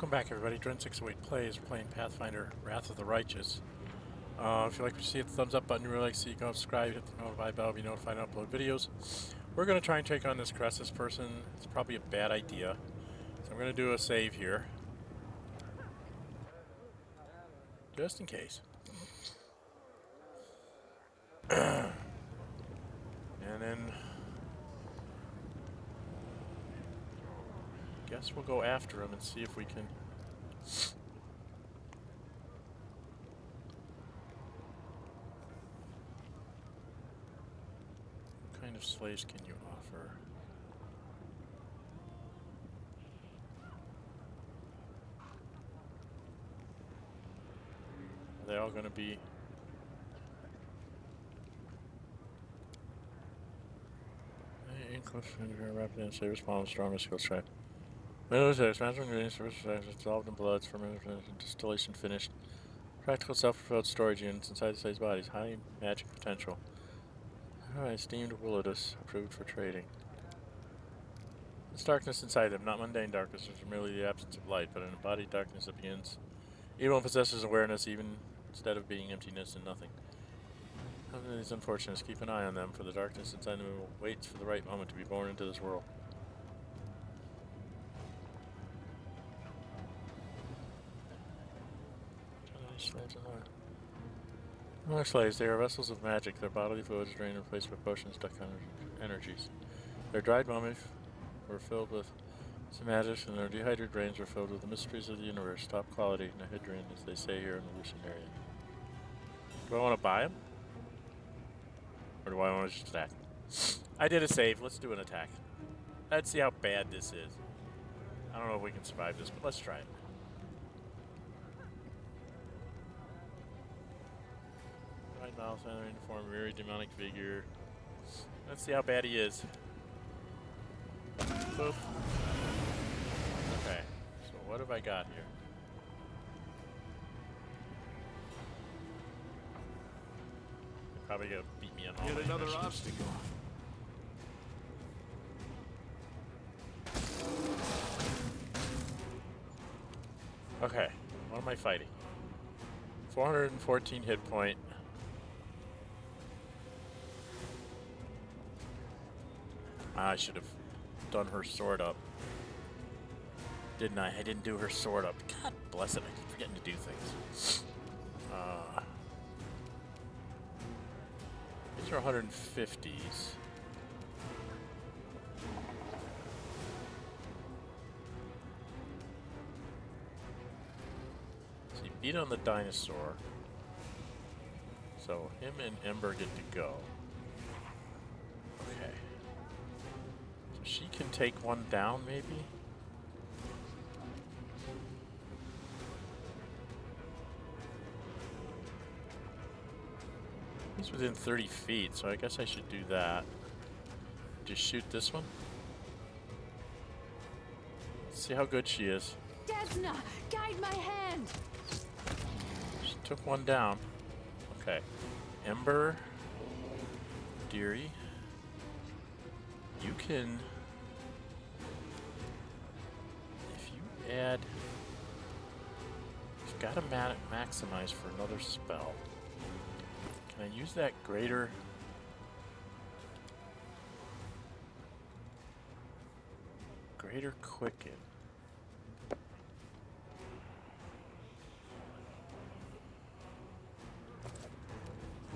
Welcome back, everybody. Dren608 plays. We're playing Pathfinder, Wrath of the Righteous. If you like what you see, hit the thumbs up button. You really like to see, you can subscribe, hit the notify bell, be notified and upload videos. We're going to try and take on this Cressus person. It's probably a bad idea. So I'm going to do a save here. Just in case. And then guess we'll go after him and see if we can. What kind of slaves can you offer? Are they all going to be? Rapidly and safe response, strong skills check. Military, magical ingredients, dissolved in blood, fermentation, distillation finished. Practical self-fulfilled storage units inside the slave's bodies. High magic potential. Alright, steamed Willidus, approved for trading. It's darkness inside them, not mundane darkness, which is merely the absence of light, but an embodied darkness that begins. Evil and possesses awareness, even instead of being emptiness and nothing. These unfortunates, keep an eye on them, for the darkness inside them waits for the right moment to be born into this world. Slaves and more. More slaves, they are vessels of magic. Their bodily fluid is drained and replaced by potions, duck energies. Their dried mummies were filled with some magic, and their dehydrated brains were filled with the mysteries of the universe, top quality, Nahidrian, as they say here in the Alushinyrra. Do I want to buy them? Or do I want to just attack? I did a save. Let's do an attack. Let's see how bad this is. I don't know if we can survive this, but let's try it. Right mouth, entering form, very demonic figure. Let's see how bad he is. Boop. Okay, so what have I got here? Probably gonna beat me on all. Yet another obstacle. Okay, what am I fighting? 414 hit point. I should have done her sword up. Didn't I? I didn't do her sword up. God bless it, I keep forgetting to do things. These are 150s. So you beat on the dinosaur. So him and Ember get to go. Okay. So she can take one down, maybe? He's within 30 feet, so I guess I should do that. Just shoot this one. Let's see how good she is. Desna, guide my hand. She took one down. Okay. Ember. Deary. You can... If you add... You've got to maximize for another spell. Can I use that greater quicken?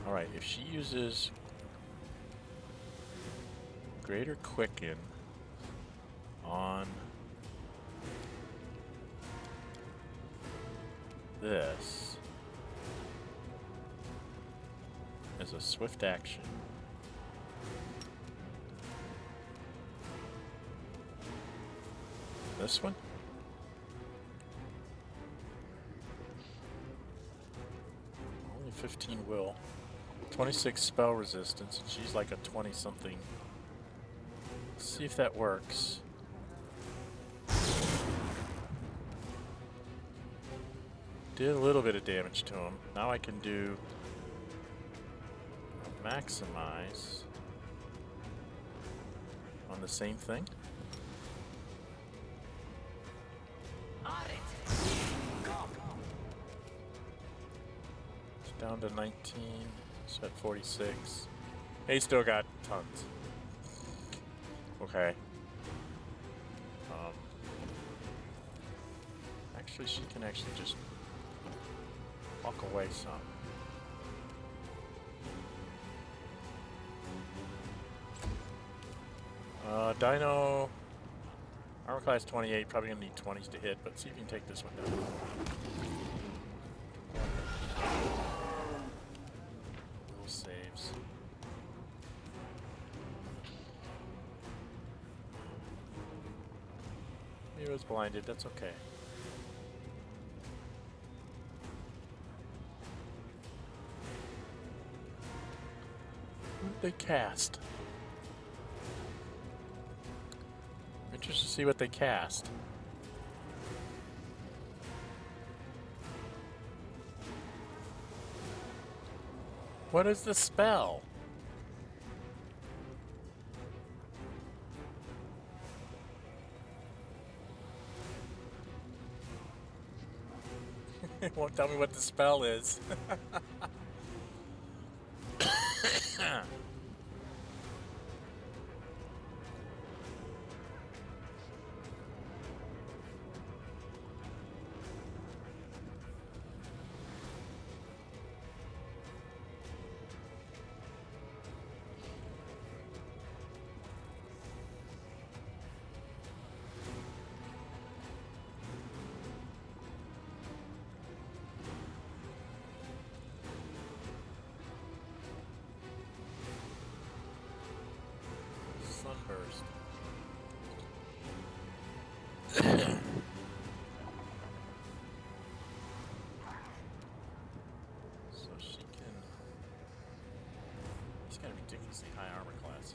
Alright, if she uses greater quicken on this as a swift action. This one? Only 15 will. 26 spell resistance, and she's like a 20-something. Let's see if that works. Did a little bit of damage to him. Now I can do maximize on the same thing. On it. down to 19. He's at 46. He's still got tons. Okay. Actually, she can actually just walk away some. Dino, armor class 28, probably gonna need 20s to hit, but see if you can take this one down. Little saves. He was blinded, that's okay. What did they cast? I'm interested to see what they cast. What is the spell? It won't tell me what the spell is. Sunburst. So she can... He's got a ridiculously high armor class.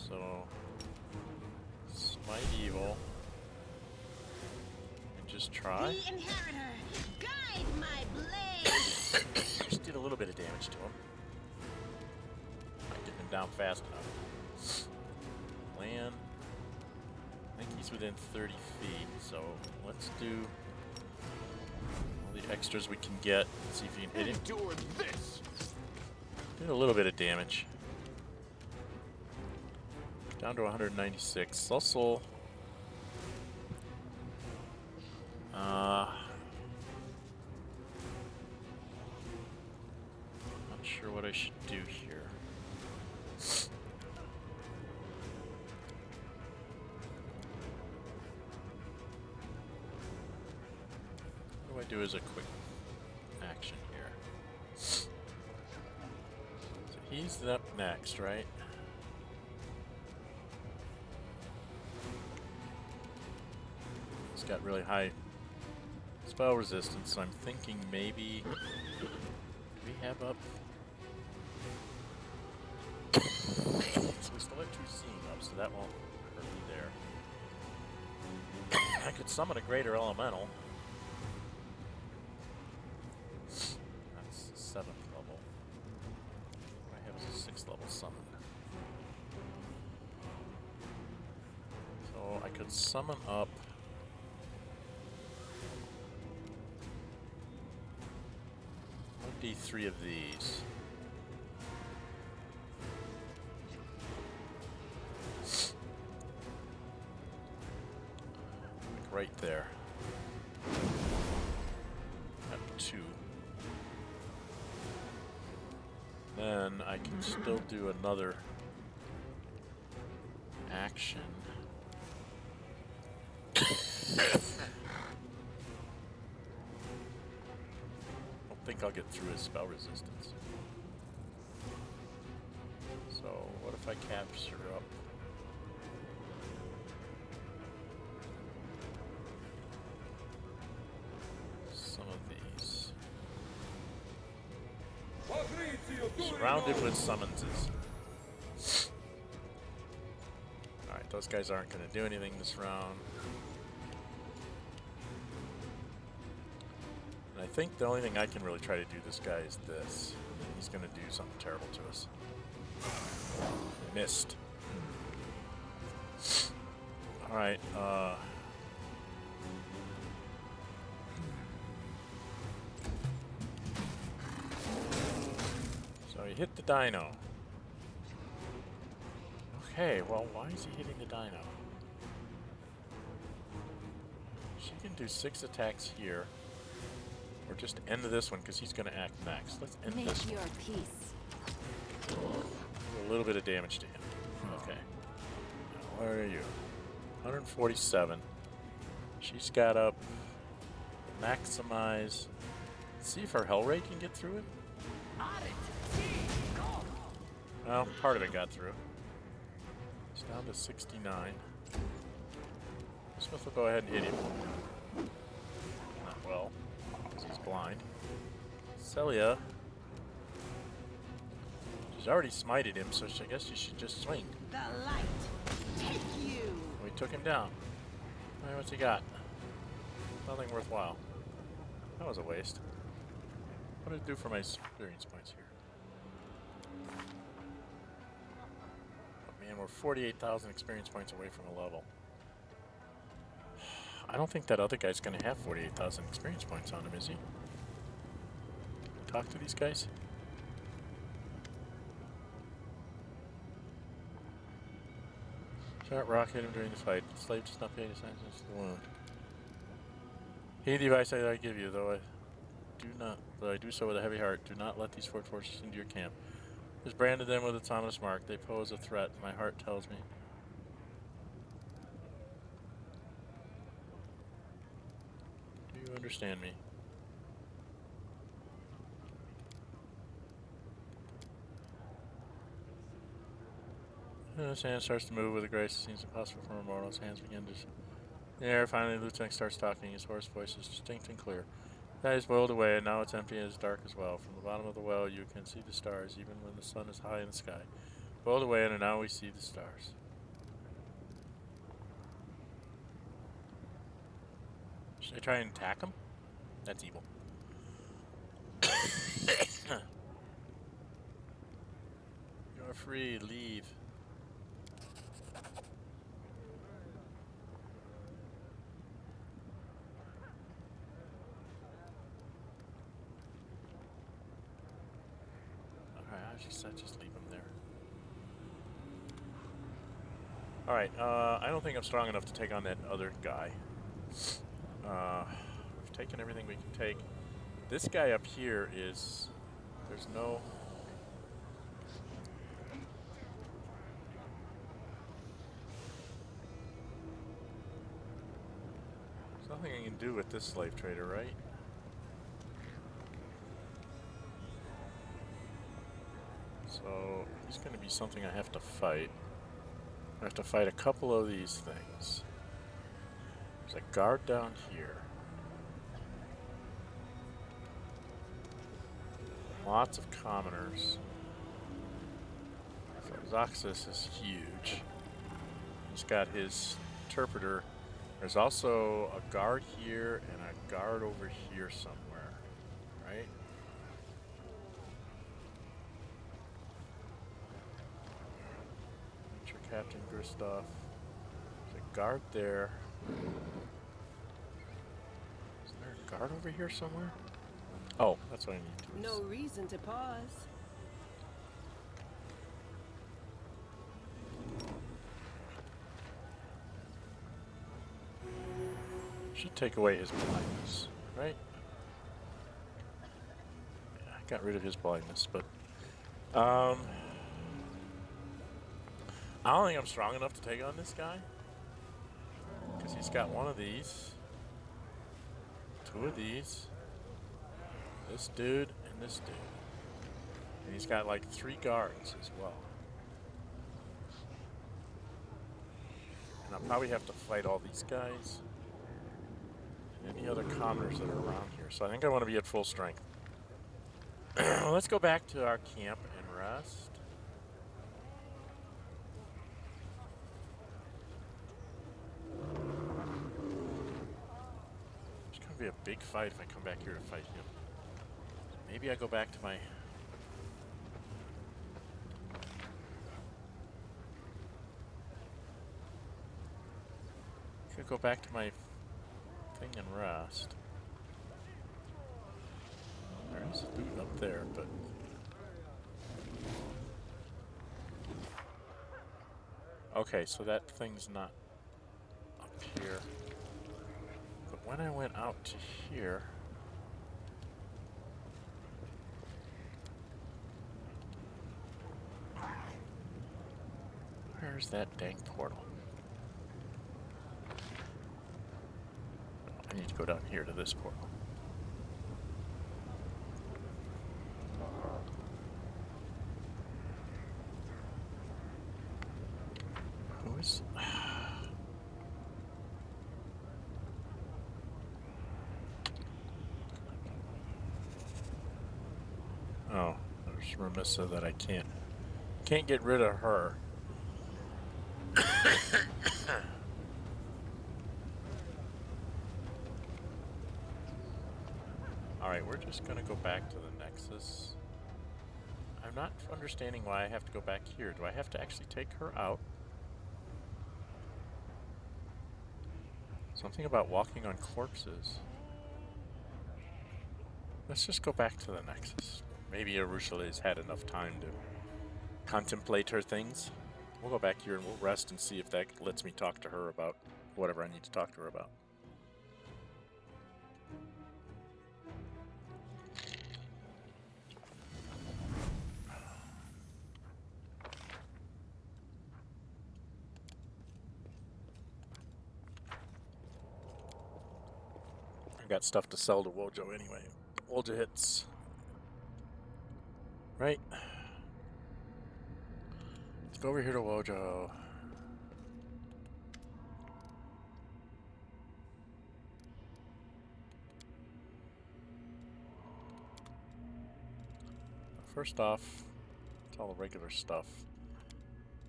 So... Smite Evil. And just try. The Inheritor, guide my blade. Just did a little bit of damage to him. Not getting him down fast enough. Land. I think he's within 30 feet, so let's do all the extras we can get. See if you can hit him. Endure this. Did a little bit of damage. Down to 196. Also, not sure what I should do here. What do I do as a quick action here? So he's up next, right? He's got really high spell resistance, so I'm thinking maybe we have up. So we still have 2 seeing up, so that won't hurt me there. I could summon a greater elemental. That's the 7th level. What I have is a 6th level summon. So I could summon up. I'd be 3 of these. Like right there. At 2. Then I can still do another action. I think I'll get through his spell resistance. So what if I capture up some of these? Surrounded with summonses. Alright, those guys aren't going to do anything this round. And I think the only thing I can really try to do this guy is this. He's going to do something terrible to us. Missed. Alright, so he hit the dino. Okay, well, why is he hitting the dino? She can do 6 attacks here. Or just end this one, because he's going to act next. Let's end Make this your one. peace. Do a little bit of damage to him. Okay. Now, where are you? 147. She's got up maximize. Let's see if her hell rate can get through it. Well, part of it got through. It's down to 69. Smith will go ahead and hit him. Not well, because he's blind. Celia. She's already smited him, so I guess she should just swing. The light. Take you. We took him down. Alright, what's he got? Nothing worthwhile. That was a waste. What did it do for my experience points here? Oh man, we're 48,000 experience points away from a level. I don't think that other guy's going to have 48,000 experience points on him, is he? Talk to these guys? Shot rock hit him during the fight. The slave does not pay any attention to the wound. Heed the advice I give you, though I do so with a heavy heart. Do not let these fort forces into your camp. Just branded them with its ominous mark. They pose a threat, my heart tells me. Do you understand me? His hand starts to move with a grace that seems impossible for a mortal. His hands begin to... In the air, finally, the lieutenant starts talking. His hoarse voice is distinct and clear. That is boiled away, and now it's empty and it's dark as well. From the bottom of the well, you can see the stars, even when the sun is high in the sky. Boiled away, and now we see the stars. Should I try and attack him? That's evil. You're free. Leave. I just leave him there. Alright, I don't think I'm strong enough to take on that other guy. We've taken everything we can take. This guy up here is... There's no... There's nothing I can do with this slave trader, right? So, he's going to be something I have to fight. I have to fight a couple of these things. There's a guard down here. Lots of commoners. So Zoxus is huge. He's got his interpreter. There's also a guard here and a guard over here somewhere, right? Captain Gustav. There's a guard there. Is there a guard over here somewhere? Oh, that's what I need to do. No reason to pause. Should take away his blindness, right? Yeah, I got rid of his blindness, but I don't think I'm strong enough to take on this guy. Because he's got one of these. 2 of these. This dude and this dude. And he's got like 3 guards as well. And I'll probably have to fight all these guys. And any other commoners that are around here. So I think I want to be at full strength. Let's go back to our camp and rest. Be a big fight if I come back here to fight him. Maybe I go back to my... Could go back to my thing and rest. There is loot up there, but okay, so that thing's not up here. But when I went out to here, where's that dang portal? I need to go down here to this portal. Who is... Oh, there's Remissa that I can't get rid of her. Alright, we're just gonna go back to the Nexus. I'm not understanding why I have to go back here. Do I have to actually take her out? Something about walking on corpses. Let's just go back to the Nexus. Maybe Arushale's had enough time to contemplate her things. We'll go back here and we'll rest and see if that lets me talk to her about whatever I need to talk to her about. I've got stuff to sell to Wojo anyway. Wojo hits. Right. Let's go over here to Wojo. First off, it's all the regular stuff.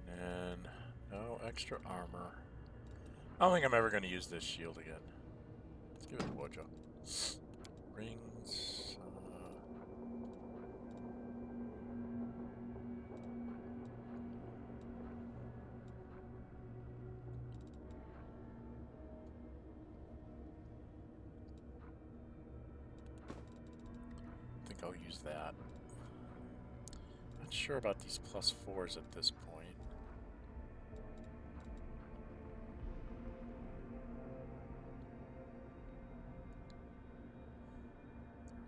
And no extra armor. I don't think I'm ever going to use this shield again. Let's give it to Wojo. Rings. I think I'll use that. Not sure about these +4s at this point.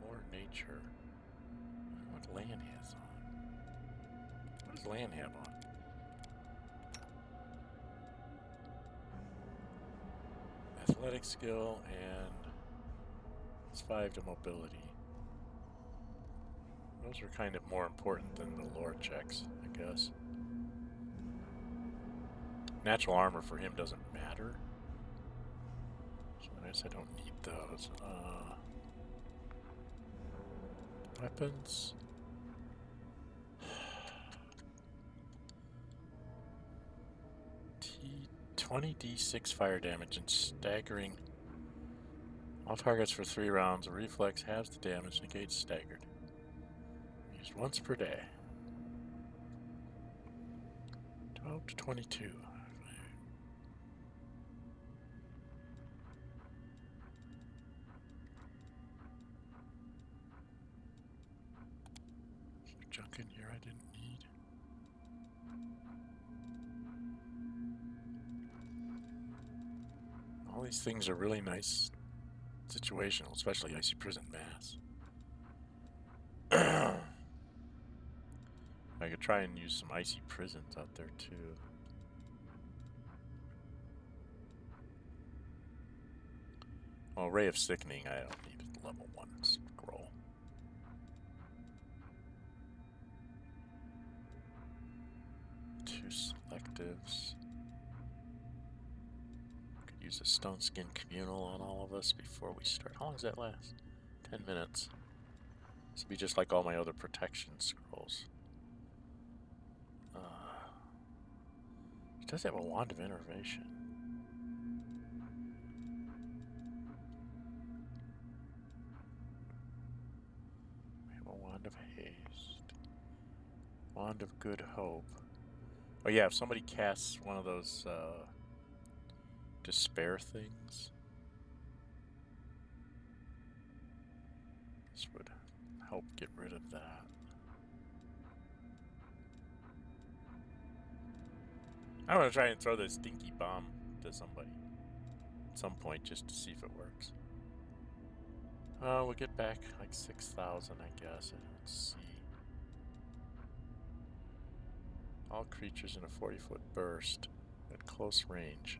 More nature. What Lan has on? What does Lan have on? Athletic skill and it's 5 to mobility. Those are kind of more important than the lore checks, I guess. Natural armor for him doesn't matter. So I guess I don't need those. Weapons. 20d6 fire damage and staggering. All targets for 3 rounds. A reflex halves the damage, negates staggered. Used once per day. 12 to 22. Is there junk in here I didn't need? All these things are really nice situational, especially Icy Prison Mass. I could try and use some Icy Prisons out there too. Well, Ray of Sickening, I don't need level 1 scroll. Two selectives. Could use a Stone Skin Communal on all of us before we start. How long does that last? 10 minutes. This would be just like all my other protection scrolls. It does have a Wand of Innervation. We have a Wand of Haste. Wand of Good Hope. Oh yeah, if somebody casts one of those Despair things. This would help get rid of that. I want to try and throw this stinky bomb to somebody at some point just to see if it works. We'll get back like 6,000, I guess. Let's see. All creatures in a 40-foot burst at close range.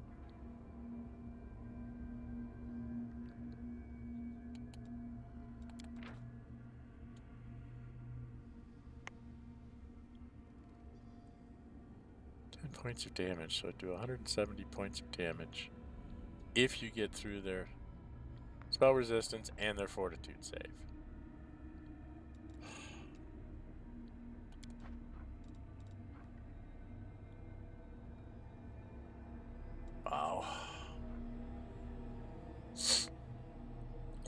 Points of damage, so do 170 points of damage if you get through their spell resistance and their fortitude save. Wow.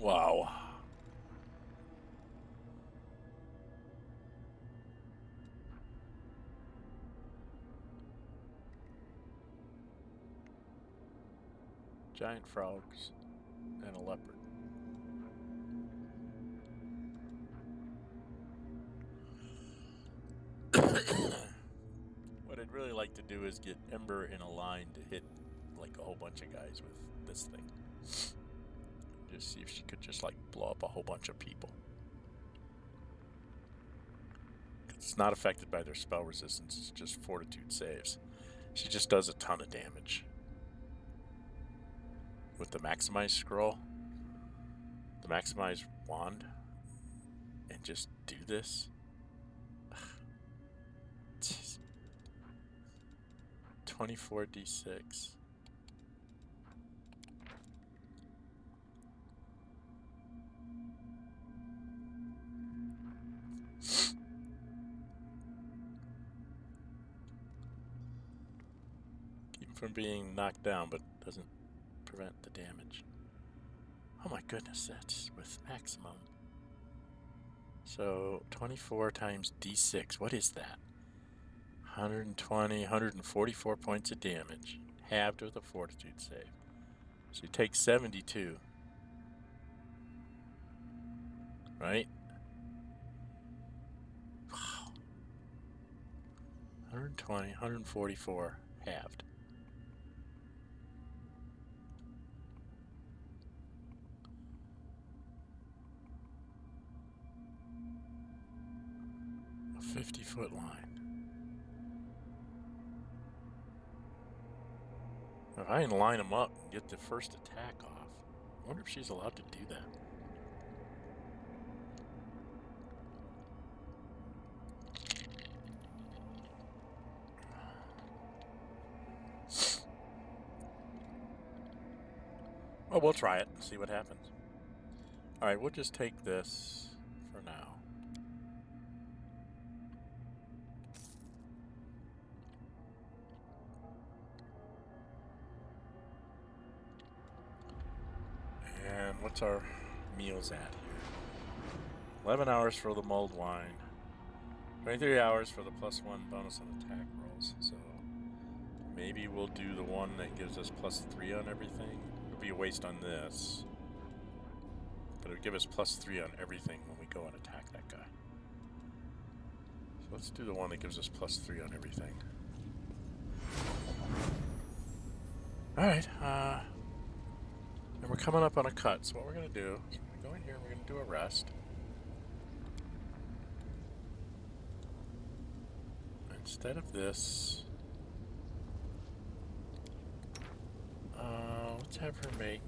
Wow. Giant frogs and a leopard. What I'd really like to do is get Ember in a line to hit like a whole bunch of guys with this thing. Just see if she could just like blow up a whole bunch of people. It's not affected by their spell resistance, it's just fortitude saves. She just does a ton of damage. With the maximize scroll, the maximize wand, and just do this. 24d6. Keep him from being knocked down, but doesn't prevent the damage. Oh my goodness, that's with maximum. So 24 times d6, what is that? 120, 144 points of damage, halved with a fortitude save. So you take 72, right? Wow. 120, 144, halved. A 50-foot line. If I can line them up and get the first attack off, I wonder if she's allowed to do that. Well, we'll try it and see what happens. Alright, we'll just take this for now. And what's our meals at here? 11 hours for the mulled wine. 23 hours for the +1 bonus on attack rolls. So maybe we'll do the one that gives us +3 on everything. It'll be a waste on this. But it'll give us +3 on everything when we go and attack that guy. So let's do the one that gives us +3 on everything. Alright, and we're coming up on a cut, so what we're going to do is we're going to go in here and we're going to do a rest. Instead of this, let's have her make...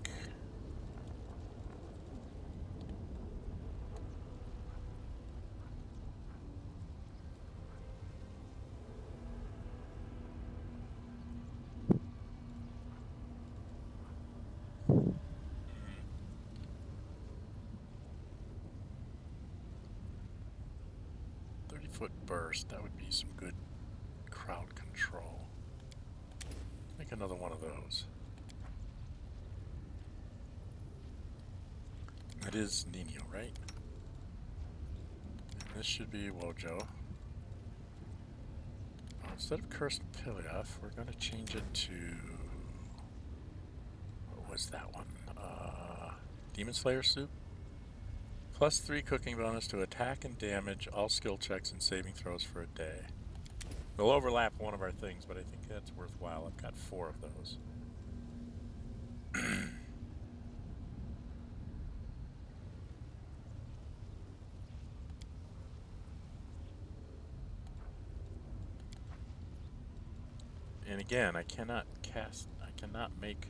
foot burst, that would be some good crowd control. Make another one of those. That is Nino, right? And this should be Wojo. Instead of Cursed Pilaf, we're going to change it to was that one? Demon Slayer soup? +3 cooking bonus to attack and damage, all skill checks and saving throws for a day. They'll overlap one of our things, but I think that's worthwhile. I've got 4 of those. And again, I cannot make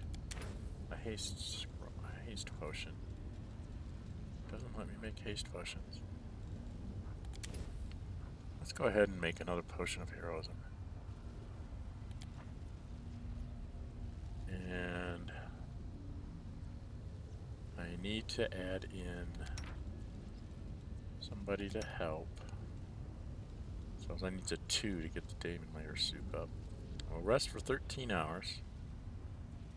a haste potion. Doesn't let me make haste potions. Let's go ahead and make another potion of heroism. And I need to add in somebody to help. So I need a 2 to get the Demon Layer soup up. I'll rest for 13 hours.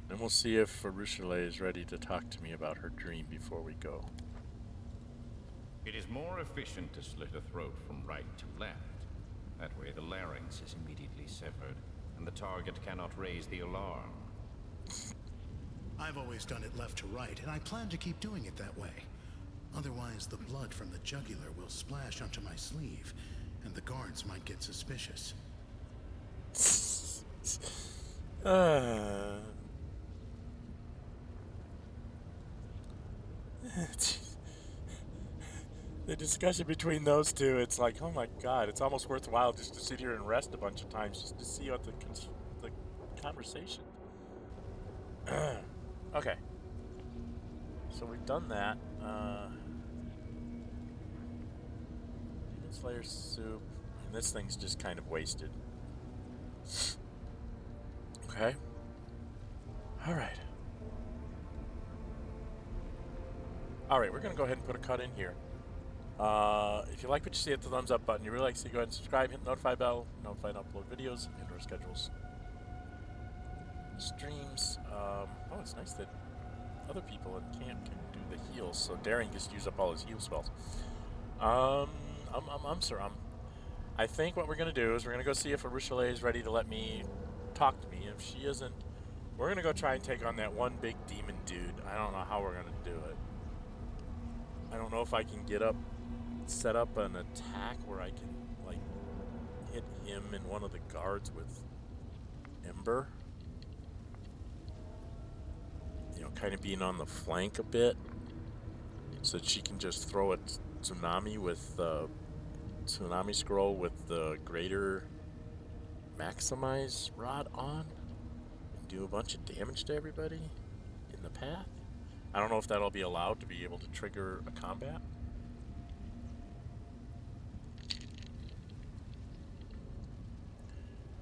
Then we'll see if Alushinyrra is ready to talk to me about her dream before we go. It is more efficient to slit a throat from right to left. That way the larynx is immediately severed, and the target cannot raise the alarm. I've always done it left to right, and I plan to keep doing it that way. Otherwise, the blood from the jugular will splash onto my sleeve, and the guards might get suspicious. The discussion between those two, it's like, oh my god, it's almost worthwhile just to sit here and rest a bunch of times just to see what the conversation. Okay. So we've done that. Demon Slayer soup. And this thing's just kind of wasted. Okay. Alright. Alright, we're going to go ahead and put a cut in here. If you like what you see, hit the thumbs up button. You really like to see, go ahead and subscribe, hit the notify bell, notify and upload videos, and our schedules. Streams. Oh, it's nice that other people in camp can do the heals, so Daring just used up all his heal spells. I think what we're going to do is we're going to go see if Alushinyrra is ready to let me talk to me. If she isn't, we're going to go try and take on that one big demon dude. I don't know how we're going to do it. I don't know if I can set up an attack where I can, like, hit him and one of the guards with Ember. You know, kind of being on the flank a bit, so that she can just throw a tsunami with tsunami scroll with the greater maximize rod on and do a bunch of damage to everybody in the path. I don't know if that'll be allowed to be able to trigger a combat.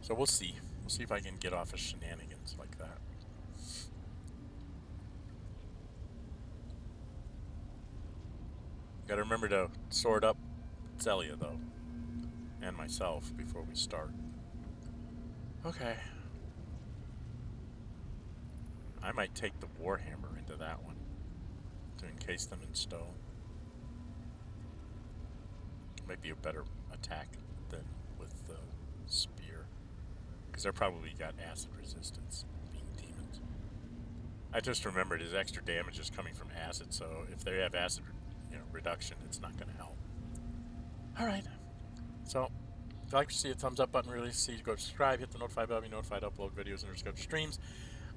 So we'll see. We'll see if I can get off of shenanigans like that. Gotta remember to sword up Zelia, though. And myself before we start. Okay. I might take the Warhammer into that one to encase them in stone. Might be a better attack than with the spear. Because they're probably got acid resistance, being demons. I just remembered his extra damage is coming from acid, so if they have acid reduction, it's not going to help. Alright. So, if you like to see a thumbs up button, really see you go subscribe, hit the notify bell, be notified, upload videos, and schedule streams.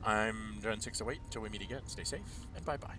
I'm Dren608. Until we meet again, stay safe, and bye-bye.